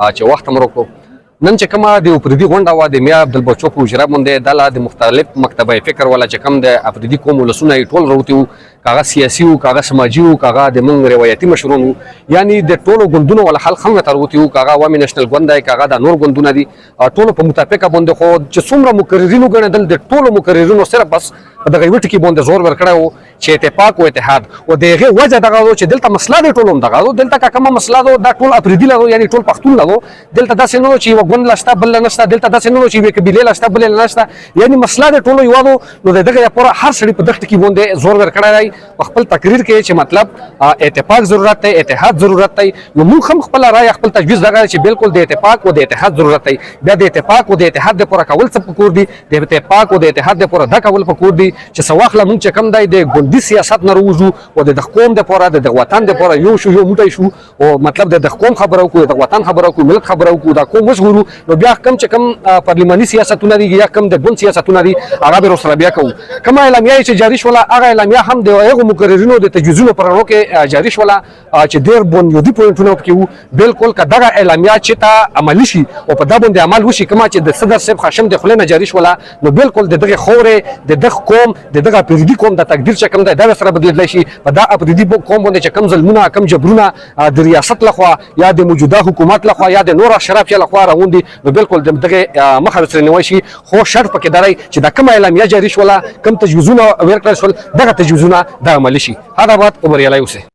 چې وخت هم وکړو. نن چې کومه د افریدي غونډه وه د میا عبدالبچو په حجره باندې دا د مختلف مکتبه فکر والا چې کوم د افریدي قوم ولسونه یې ټول راوتي وو، کاغه سیاسي وو، کاغه سماجي وو، کاغه د موږ روایتي مشرون وو، یعنی د ټولو ګوندونو والا خلک هم ورته راوتي وو، کاغه عوامي نېشنل ګوند دی، کاغه دا نور ګوندونه دي، ټولو په متفقه باندې خو چې څومره مقررین وګڼېدل د ټولو مقررینو صرف بس په دغه یوه ټکي باندې زور ورکړی وو چې اتفاق او اتحاد او د هغې وجه دغه و چې دلته مسله دی ټول هم دغه و، دلته که کومه مسله ده دا ټول افریدي له یعنی ټول پښتون له دلته داسې نه و چې یوه ګوند له شته بل له نشته، دلته داسې نه و چې یوې قبیلې له شته بلې له نشته، یعنی مسله د ټولو یوه نو د دغه لپاره هر سړي په دغه ټکي باندې زور ورکړی دی په خپل تقریر کې چې مطلب اتفاق ضرورت دی، اتحاد ضرورت دی. نو موږ هم خپله رایه خپل تجویز دغه چې بالکل د اتفاق او د اتحاد ضرورت دی. بیا د اتفاق او د اتحاد دپاره کول څه پکور دي، د اتفاق او د اتحاد دپاره دا کول پکور دي چې څه واخله موږ چې کوم دی د ګوندي سیاست نه راوځو او د دغه قوم دپاره د دغه وطن دپاره یو شو یو موټی شو او مطلب د دغه قوم خبره وکړو، د دغه وطن خبره وکړو، ملت خبره وکړو، دا قوم وژغورو. نو بیا کوم چې کوم پارلماني سیاستونه دي یا کوم د ګوند سیاستونه دي هغه به ورسره بیا کوو. کومه اعلامیه چې جاري شوله هغه اعلامیه هم د هغو مقررینو د تجویزونو په رڼا کې جاري شوله چې ډېر بنیادي پوینټونه پکې وو. بالکل که دغه اعلامیه چې ته عملي شي او په دا باندې عمل وشي کومه چې د صدر صاحب خاشم د خولې نه جاري شوله نو بالکل د دغې خاورې د دغه قوم د دغه افریدي قوم د تقدیر چې کوم دی دا سره بدلېدلی شي. په دا افریدي قوم باندې چې کوم ظلمونه کوم جبرونه د ریاست لخوا یا د موجوده حکومت لخوا یا د نور اشراف لخوا روان دي نو بالکل د دغې مخه ورسره نیوی شي. خو شرط پکې دا دی چې دا کومه اعلامیه جاري شوله کوم تجویزونه ورکړل شول دغه تجویزونه د عملي شي. هذا بات وبریالی اوسئ.